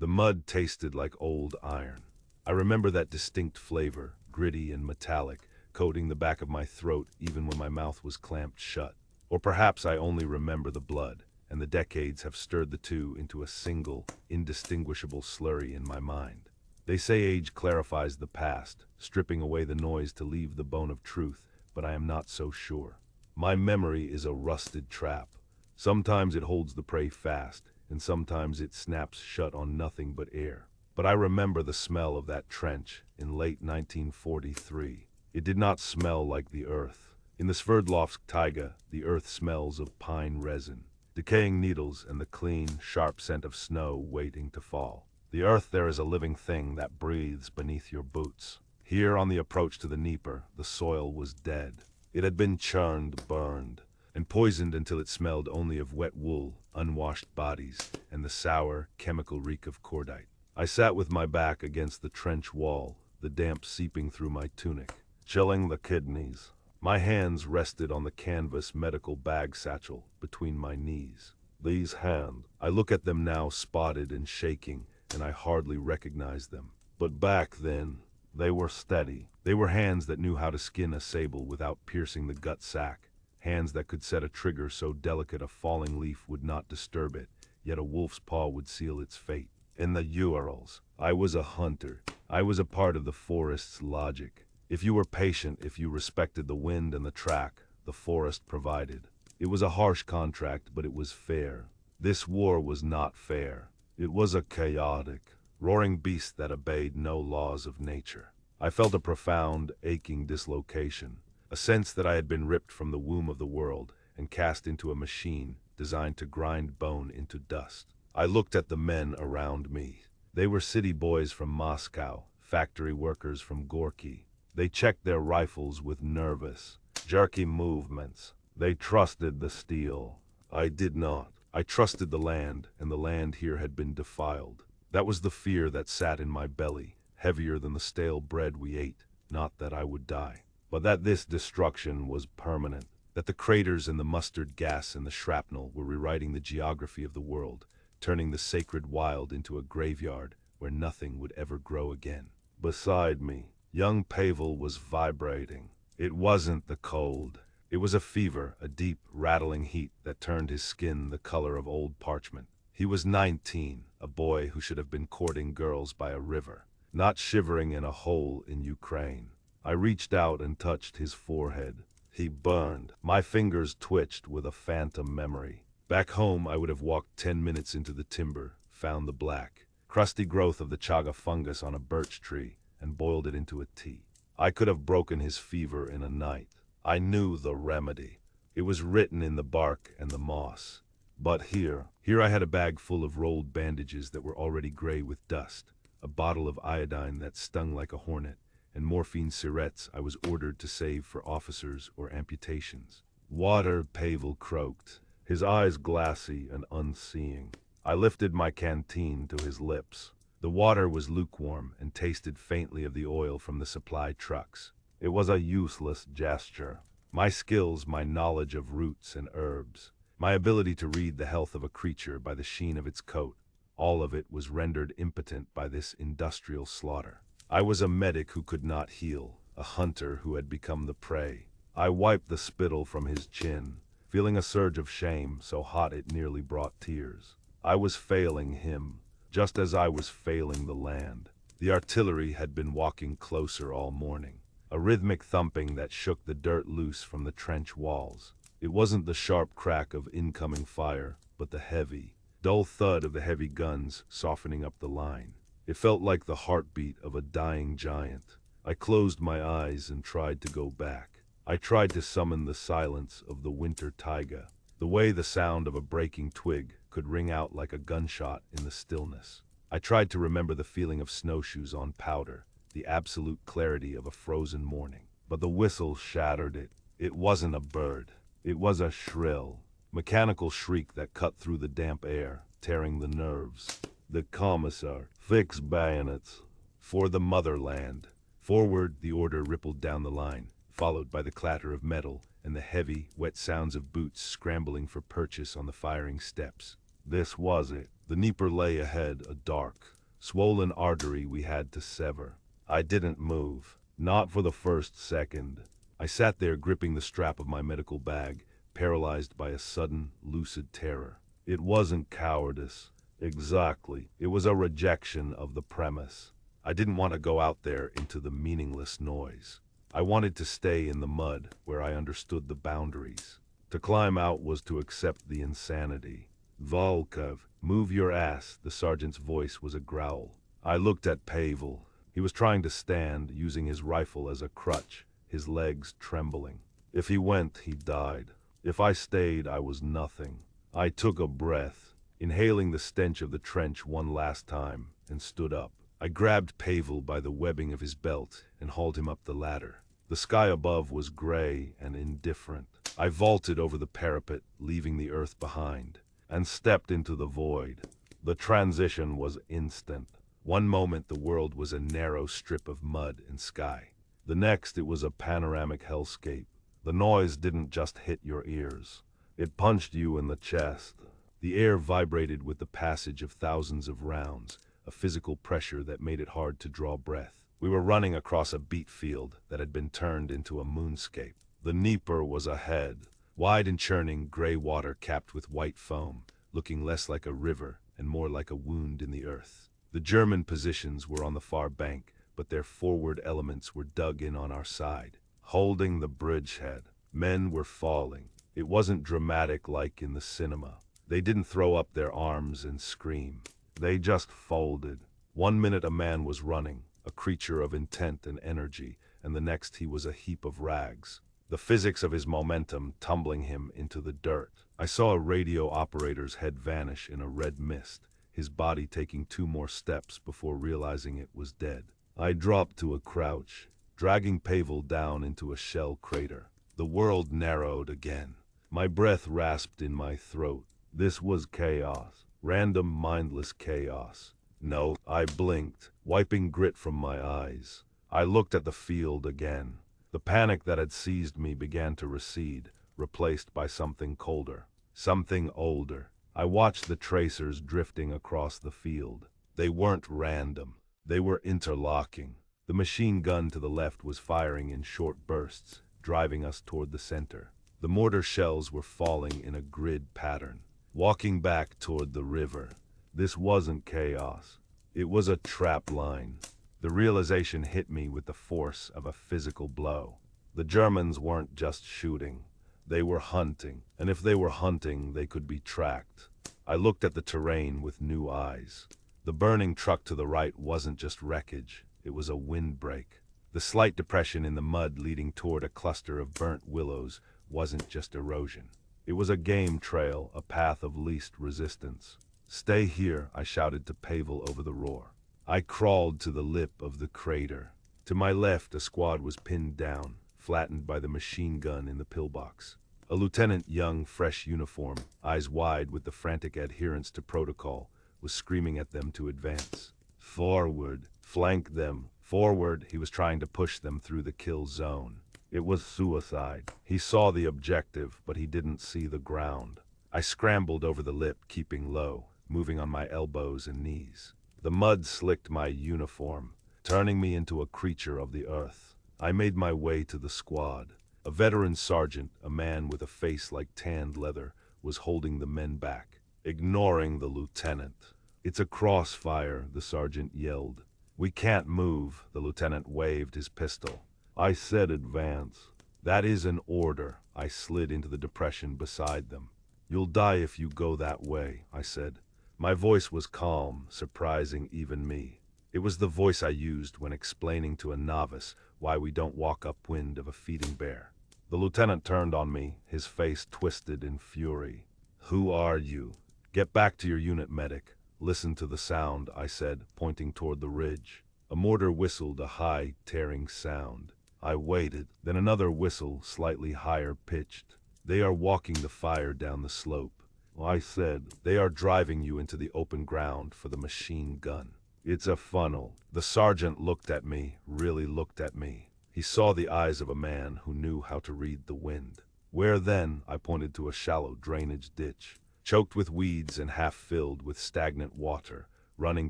The mud tasted like old iron. I remember that distinct flavor, gritty and metallic, coating the back of my throat even when my mouth was clamped shut. Or perhaps I only remember the blood, and the decades have stirred the two into a single, indistinguishable slurry in my mind. They say age clarifies the past, stripping away the noise to leave the bone of truth, but I am not so sure. My memory is a rusted trap. Sometimes it holds the prey fast, and sometimes it snaps shut on nothing but air. But I remember the smell of that trench in late 1943. It did not smell like the earth. In the Sverdlovsk taiga, the earth smells of pine resin, decaying needles, and the clean, sharp scent of snow waiting to fall. The earth there is a living thing that breathes beneath your boots. Here on the approach to the Dnieper, the soil was dead. It had been churned, burned, and poisoned until it smelled only of wet wool, unwashed bodies, and the sour, chemical reek of cordite. I sat with my back against the trench wall, the damp seeping through my tunic, chilling the kidneys. My hands rested on the canvas medical bag satchel between my knees. These hands, I look at them now spotted and shaking, and I hardly recognize them. But back then, they were steady. They were hands that knew how to skin a sable without piercing the gut sac. Hands that could set a trigger so delicate a falling leaf would not disturb it, yet a wolf's paw would seal its fate. In the Urals, I was a hunter. I was a part of the forest's logic. If you were patient, if you respected the wind and the track, the forest provided. It was a harsh contract, but it was fair. This war was not fair. It was a chaotic, roaring beast that obeyed no laws of nature. I felt a profound, aching dislocation, a sense that I had been ripped from the womb of the world and cast into a machine designed to grind bone into dust. I looked at the men around me. They were city boys from Moscow, factory workers from Gorky. They checked their rifles with nervous, jerky movements. They trusted the steel. I did not. I trusted the land, and the land here had been defiled. That was the fear that sat in my belly, heavier than the stale bread we ate. Not that I would die, but that this destruction was permanent, that the craters and the mustard gas and the shrapnel were rewriting the geography of the world, turning the sacred wild into a graveyard where nothing would ever grow again. Beside me, young Pavel was vibrating. It wasn't the cold. It was a fever, a deep, rattling heat that turned his skin the color of old parchment. He was 19, a boy who should have been courting girls by a river, not shivering in a hole in Ukraine. I reached out and touched his forehead. He burned. My fingers twitched with a phantom memory. Back home, I would have walked 10 minutes into the timber, found the black, crusty growth of the chaga fungus on a birch tree, and boiled it into a tea. I could have broken his fever in a night. I knew the remedy. It was written in the bark and the moss. But here I had a bag full of rolled bandages that were already gray with dust, a bottle of iodine that stung like a hornet, and morphine syrettes I was ordered to save for officers or amputations. Water, Pavel croaked, his eyes glassy and unseeing. I lifted my canteen to his lips. The water was lukewarm and tasted faintly of the oil from the supply trucks. It was a useless gesture. My skills, my knowledge of roots and herbs, my ability to read the health of a creature by the sheen of its coat, all of it was rendered impotent by this industrial slaughter. I was a medic who could not heal, a hunter who had become the prey. I wiped the spittle from his chin, feeling a surge of shame so hot it nearly brought tears. I was failing him, just as I was failing the land. The artillery had been walking closer all morning, a rhythmic thumping that shook the dirt loose from the trench walls. It wasn't the sharp crack of incoming fire, but the heavy, dull thud of the heavy guns softening up the line. It felt like the heartbeat of a dying giant. I closed my eyes and tried to go back. I tried to summon the silence of the winter taiga, the way the sound of a breaking twig could ring out like a gunshot in the stillness. I tried to remember the feeling of snowshoes on powder, the absolute clarity of a frozen morning. But the whistle shattered it. It wasn't a bird. It was a shrill, mechanical shriek that cut through the damp air, tearing the nerves. The commissar, fix bayonets. For the motherland. Forward, the order rippled down the line, followed by the clatter of metal and the heavy, wet sounds of boots scrambling for purchase on the firing steps. This was it. The Dnieper lay ahead, a dark, swollen artery we had to sever. I didn't move, not for the first second. I sat there gripping the strap of my medical bag, paralyzed by a sudden, lucid terror. It wasn't cowardice. Exactly. It was a rejection of the premise. I didn't want to go out there into the meaningless noise. I wanted to stay in the mud where I understood the boundaries. To climb out was to accept the insanity. Volkov, move your ass, the sergeant's voice was a growl. I looked at Pavel. He was trying to stand, using his rifle as a crutch, his legs trembling. If he went, he died. If I stayed, I was nothing. I took a breath, inhaling the stench of the trench one last time, and stood up. I grabbed Pavel by the webbing of his belt and hauled him up the ladder. The sky above was gray and indifferent. I vaulted over the parapet, leaving the earth behind, and stepped into the void. The transition was instant. One moment the world was a narrow strip of mud and sky. The next it was a panoramic hellscape. The noise didn't just hit your ears. It punched you in the chest. The air vibrated with the passage of thousands of rounds, a physical pressure that made it hard to draw breath. We were running across a beet field that had been turned into a moonscape. The Dnieper was ahead, wide and churning gray water capped with white foam, looking less like a river and more like a wound in the earth. The German positions were on the far bank, but their forward elements were dug in on our side, holding the bridgehead. Men were falling. It wasn't dramatic like in the cinema. They didn't throw up their arms and scream. They just folded. 1 minute a man was running, a creature of intent and energy, and the next he was a heap of rags. The physics of his momentum tumbling him into the dirt. I saw a radio operator's head vanish in a red mist, his body taking 2 more steps before realizing it was dead. I dropped to a crouch, dragging Pavel down into a shell crater. The world narrowed again. My breath rasped in my throat. This was chaos. Random, mindless chaos. No, I blinked, wiping grit from my eyes. I looked at the field again. The panic that had seized me began to recede, replaced by something colder, something older. I watched the tracers drifting across the field. They weren't random. They were interlocking. The machine gun to the left was firing in short bursts, driving us toward the center. The mortar shells were falling in a grid pattern, walking back toward the river. This wasn't chaos. It was a trap line. The realization hit me with the force of a physical blow. The Germans weren't just shooting. They were hunting, and if they were hunting, they could be tracked. I looked at the terrain with new eyes. The burning truck to the right wasn't just wreckage, it was a windbreak. The slight depression in the mud leading toward a cluster of burnt willows wasn't just erosion. It was a game trail, a path of least resistance. "Stay here," I shouted to Pavel over the roar. I crawled to the lip of the crater. To my left, a squad was pinned down, flattened by the machine gun in the pillbox. A lieutenant, young, fresh uniform, eyes wide with the frantic adherence to protocol, was screaming at them to advance. "Forward! Flank them! Forward!" He was trying to push them through the kill zone. It was suicide. He saw the objective, but he didn't see the ground. I scrambled over the lip, keeping low, moving on my elbows and knees. The mud slicked my uniform, turning me into a creature of the earth. I made my way to the squad. A veteran sergeant, a man with a face like tanned leather, was holding the men back, ignoring the lieutenant. "It's a crossfire," the sergeant yelled. "We can't move," the lieutenant waved his pistol. I said advance. "That is an order." I slid into the depression beside them. "You'll die if you go that way," I said. My voice was calm, surprising even me. It was the voice I used when explaining to a novice why we don't walk upwind of a feeding bear. The lieutenant turned on me, his face twisted in fury. "Who are you? Get back to your unit, medic. Listen to the sound," I said, pointing toward the ridge. A mortar whistled, a high, tearing sound. I waited, then another whistle, slightly higher pitched. "They are walking the fire down the slope." I said, "They are driving you into the open ground for the machine gun. It's a funnel." The sergeant looked at me, really looked at me. He saw the eyes of a man who knew how to read the wind. "Where then?" I pointed to a shallow drainage ditch. choked with weeds and half filled with stagnant water, running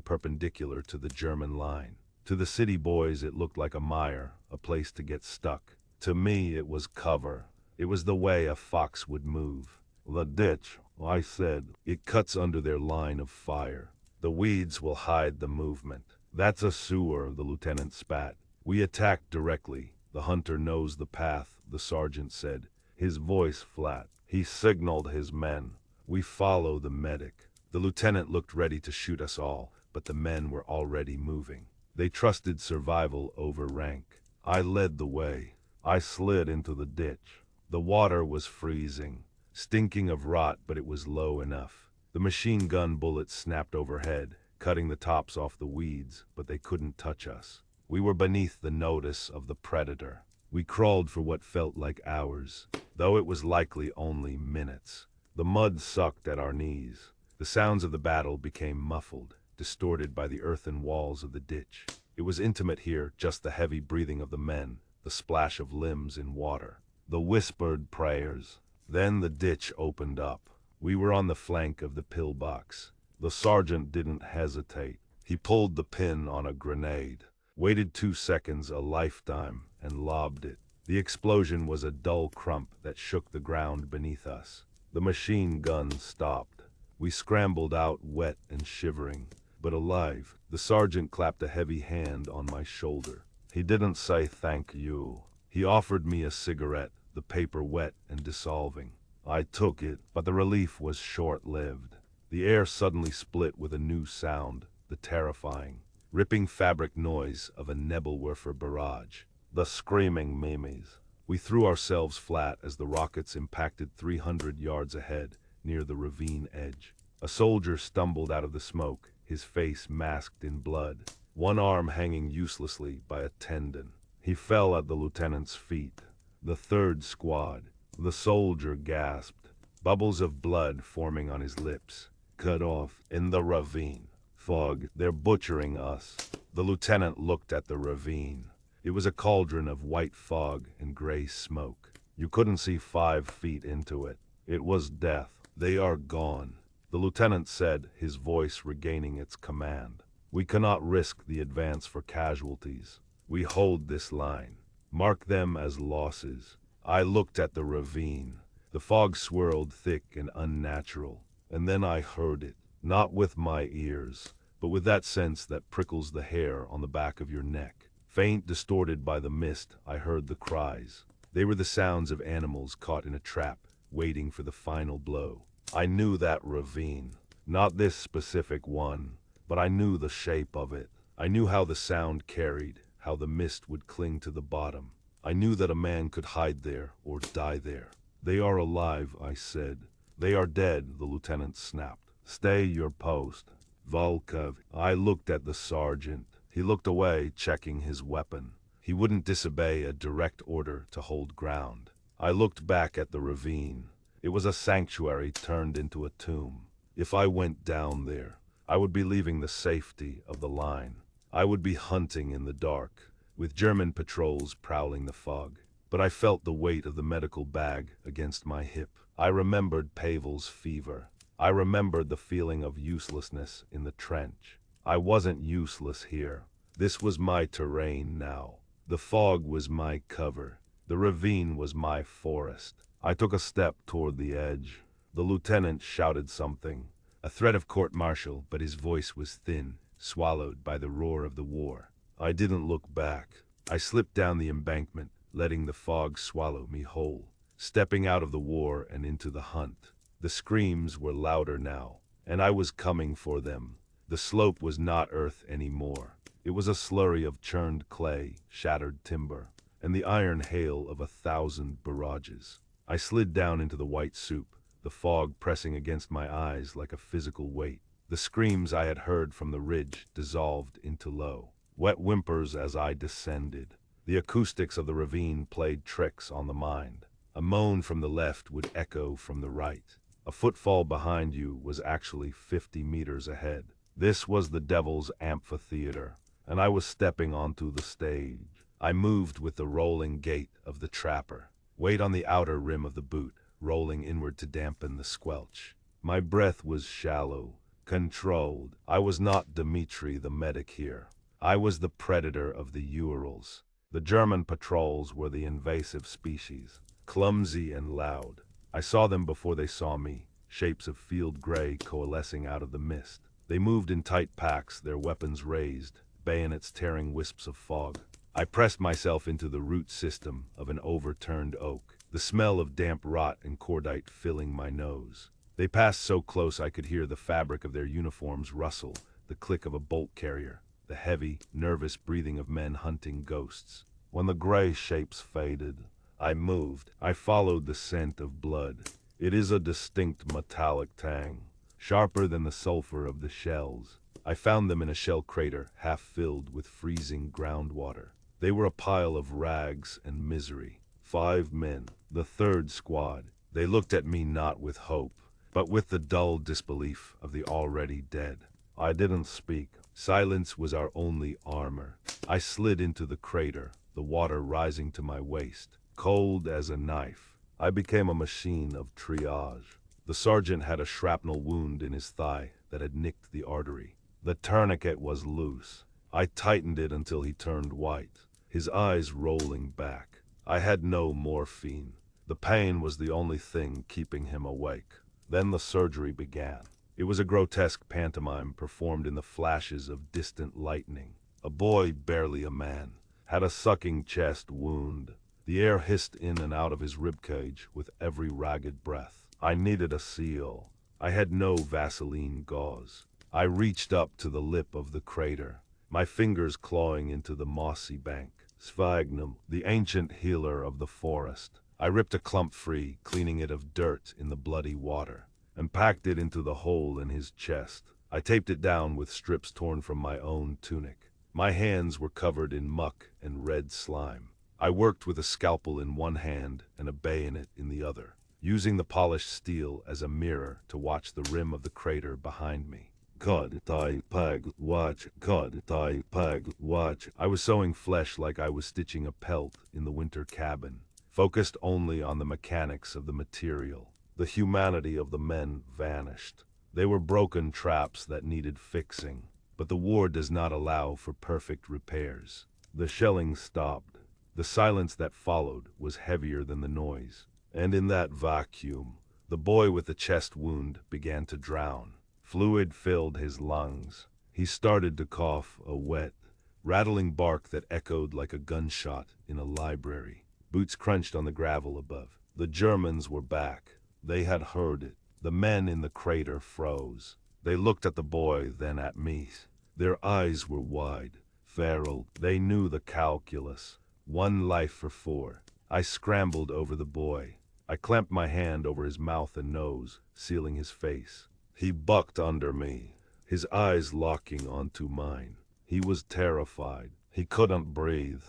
perpendicular to the German line. To the city boys it looked like a mire, a place to get stuck. To me it was cover. It was the way a fox would move. "The ditch," I said. "It cuts under their line of fire. The weeds will hide the movement." "That's a sewer," the lieutenant spat. "We attacked directly. The hunter knows the path," the sergeant said, his voice flat. He signaled his men. "We follow the medic." The lieutenant looked ready to shoot us all, but the men were already moving. They trusted survival over rank. I led the way. I slid into the ditch. The water was freezing, stinking of rot, but it was low enough. The machine gun bullets snapped overhead, cutting the tops off the weeds, but they couldn't touch us. We were beneath the notice of the predator. We crawled for what felt like hours, though it was likely only minutes. The mud sucked at our knees. The sounds of the battle became muffled, distorted by the earthen walls of the ditch. It was intimate here, just the heavy breathing of the men, the splash of limbs in water, the whispered prayers. Then the ditch opened up. We were on the flank of the pillbox. The sergeant didn't hesitate. He pulled the pin on a grenade, waited 2 seconds, a lifetime, and lobbed it. The explosion was a dull crump that shook the ground beneath us. The machine gun stopped. We scrambled out, wet and shivering, but alive. The sergeant clapped a heavy hand on my shoulder. He didn't say thank you. He offered me a cigarette, the paper wet and dissolving. I took it, but the relief was short-lived. The air suddenly split with a new sound, the terrifying, ripping fabric noise of a Nebelwerfer barrage. The screaming mimes. We threw ourselves flat as the rockets impacted 300 yards ahead, near the ravine edge. A soldier stumbled out of the smoke, his face masked in blood, one arm hanging uselessly by a tendon. He fell at the lieutenant's feet. The third squad. The soldier gasped, bubbles of blood forming on his lips. "Cut off in the ravine. Fog, they're butchering us." The lieutenant looked at the ravine. It was a cauldron of white fog and gray smoke. You couldn't see 5 feet into it. It was death. "They are gone," the lieutenant said, his voice regaining its command. "We cannot risk the advance for casualties. We hold this line. Mark them as losses." I looked at the ravine. The fog swirled thick and unnatural, and then I heard it, not with my ears, but with that sense that prickles the hair on the back of your neck. Faint, distorted by the mist, I heard the cries. They were the sounds of animals caught in a trap, waiting for the final blow. I knew that ravine. Not this specific one, but I knew the shape of it. I knew how the sound carried, how the mist would cling to the bottom. I knew that a man could hide there or die there. "They are alive," I said. "They are dead," the lieutenant snapped. "Stay your post." "Volkov." I looked at the sergeant. He looked away, checking his weapon. He wouldn't disobey a direct order to hold ground. I looked back at the ravine. It was a sanctuary turned into a tomb. If I went down there, I would be leaving the safety of the line. I would be hunting in the dark, with German patrols prowling the fog. But I felt the weight of the medical bag against my hip. I remembered Pavel's fever. I remembered the feeling of uselessness in the trench. I wasn't useless here. This was my terrain now. The fog was my cover. The ravine was my forest. I took a step toward the edge. The lieutenant shouted something, a threat of court-martial, but his voice was thin, swallowed by the roar of the war. I didn't look back. I slipped down the embankment, letting the fog swallow me whole, stepping out of the war and into the hunt. The screams were louder now, and I was coming for them. The slope was not earth anymore. It was a slurry of churned clay, shattered timber, and the iron hail of 1,000 barrages. I slid down into the white soup, the fog pressing against my eyes like a physical weight. The screams I had heard from the ridge dissolved into low, wet whimpers as I descended. The acoustics of the ravine played tricks on the mind. A moan from the left would echo from the right. A footfall behind you was actually 50 meters ahead. This was the Devil's Amphitheater, and I was stepping onto the stage. I moved with the rolling gait of the trapper, weight on the outer rim of the boot, rolling inward to dampen the squelch. My breath was shallow, controlled. I was not Dmitri the medic here. I was the predator of the Urals. The German patrols were the invasive species, clumsy and loud. I saw them before they saw me, shapes of field gray coalescing out of the mist. They moved in tight packs, their weapons raised, bayonets tearing wisps of fog. I pressed myself into the root system of an overturned oak, the smell of damp rot and cordite filling my nose. They passed so close I could hear the fabric of their uniforms rustle, the click of a bolt carrier, the heavy, nervous breathing of men hunting ghosts. When the gray shapes faded, I moved. I followed the scent of blood. It is a distinct metallic tang, sharper than the sulfur of the shells. I found them in a shell crater half filled with freezing groundwater. They were a pile of rags and misery. 5 men, the 3rd squad. They looked at me not with hope, but with the dull disbelief of the already dead. I didn't speak. Silence was our only armor. I slid into the crater, the water rising to my waist, cold as a knife. I became a machine of triage. The sergeant had a shrapnel wound in his thigh that had nicked the artery. The tourniquet was loose. I tightened it until he turned white, his eyes rolling back. I had no morphine. The pain was the only thing keeping him awake. Then the surgery began. It was a grotesque pantomime performed in the flashes of distant lightning. A boy, barely a man, had a sucking chest wound. The air hissed in and out of his ribcage with every ragged breath. I needed a seal. I had no Vaseline gauze. I reached up to the lip of the crater, my fingers clawing into the mossy bank. Sphagnum, the ancient healer of the forest. I ripped a clump free, cleaning it of dirt in the bloody water, and packed it into the hole in his chest. I taped it down with strips torn from my own tunic. My hands were covered in muck and red slime. I worked with a scalpel in one hand and a bayonet in the other, using the polished steel as a mirror to watch the rim of the crater behind me. God, die, pag, watch, God, die, pag, watch. I was sewing flesh like I was stitching a pelt in the winter cabin, focused only on the mechanics of the material. The humanity of the men vanished. They were broken traps that needed fixing, but the war does not allow for perfect repairs. The shelling stopped. The silence that followed was heavier than the noise, and in that vacuum, the boy with the chest wound began to drown. Fluid filled his lungs. He started to cough, a wet, rattling bark that echoed like a gunshot in a library. Boots crunched on the gravel above. The Germans were back. They had heard it. The men in the crater froze. They looked at the boy, then at me. Their eyes were wide, feral. They knew the calculus. 1 life for 4. I scrambled over the boy. I clamped my hand over his mouth and nose, sealing his face. He bucked under me, his eyes locking onto mine. He was terrified. He couldn't breathe.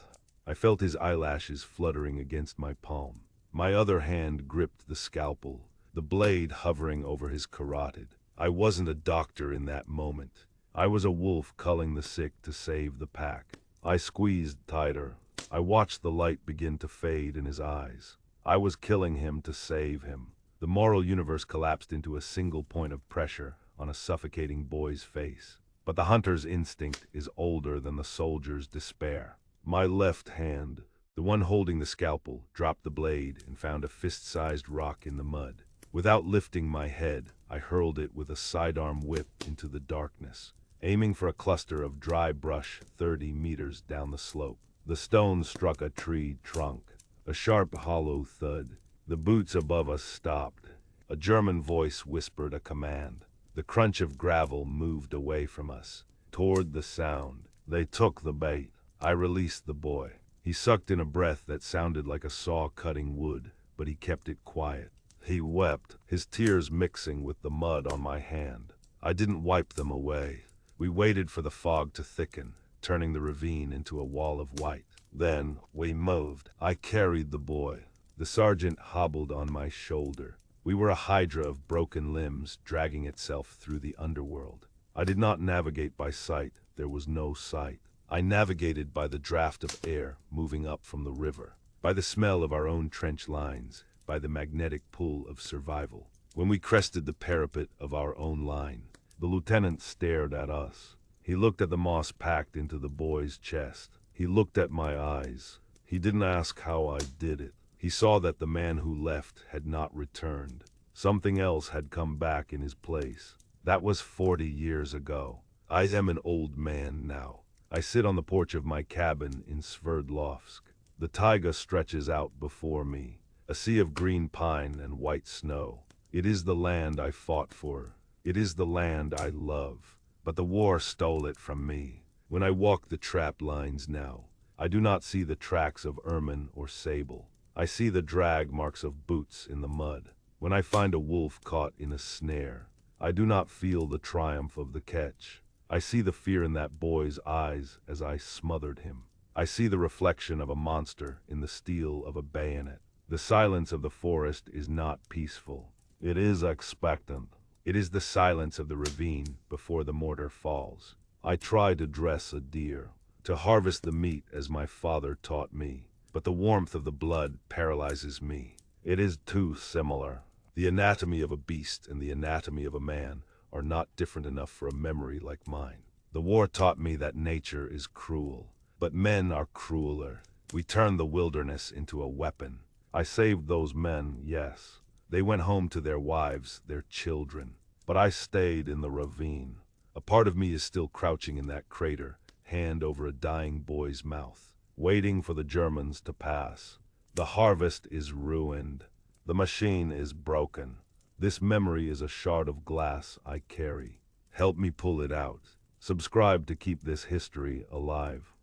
I felt his eyelashes fluttering against my palm. My other hand gripped the scalpel, the blade hovering over his carotid. I wasn't a doctor in that moment. I was a wolf culling the sick to save the pack. I squeezed tighter. I watched the light begin to fade in his eyes. I was killing him to save him. The moral universe collapsed into a single point of pressure on a suffocating boy's face. But the hunter's instinct is older than the soldier's despair. My left hand, the one holding the scalpel, dropped the blade and found a fist-sized rock in the mud. Without lifting my head, I hurled it with a sidearm whip into the darkness, aiming for a cluster of dry brush 30 meters down the slope. The stone struck a tree trunk. A sharp, hollow thud. The boots above us stopped. A German voice whispered a command. The crunch of gravel moved away from us, toward the sound. They took the bait. I released the boy. He sucked in a breath that sounded like a saw cutting wood, but he kept it quiet. He wept, his tears mixing with the mud on my hand. I didn't wipe them away. We waited for the fog to thicken, turning the ravine into a wall of white. Then we moved. I carried the boy. The sergeant hobbled on my shoulder. We were a hydra of broken limbs dragging itself through the underworld. I did not navigate by sight. There was no sight. I navigated by the draft of air moving up from the river, by the smell of our own trench lines, by the magnetic pull of survival. When we crested the parapet of our own line, the lieutenant stared at us. He looked at the moss packed into the boy's chest. He looked at my eyes. He didn't ask how I did it. He saw that the man who left had not returned. Something else had come back in his place. That was 40 years ago. I am an old man now. I sit on the porch of my cabin in Sverdlovsk. The taiga stretches out before me, a sea of green pine and white snow. It is the land I fought for. It is the land I love. But the war stole it from me. When I walk the trap lines now, I do not see the tracks of ermine or sable. I see the drag marks of boots in the mud. When I find a wolf caught in a snare, I do not feel the triumph of the catch. I see the fear in that boy's eyes as I smothered him. I see the reflection of a monster in the steel of a bayonet. The silence of the forest is not peaceful. It is expectant. It is the silence of the ravine before the mortar falls. I try to dress a deer, to harvest the meat as my father taught me, but the warmth of the blood paralyzes me. It is too similar. The anatomy of a beast and the anatomy of a man are not different enough for a memory like mine. The war taught me that nature is cruel, but men are crueler. We turned the wilderness into a weapon. I saved those men, yes. They went home to their wives, their children. But I stayed in the ravine. A part of me is still crouching in that crater, hand over a dying boy's mouth, waiting for the Germans to pass. The harvest is ruined. The machine is broken. This memory is a shard of glass I carry. Help me pull it out. Subscribe to keep this history alive.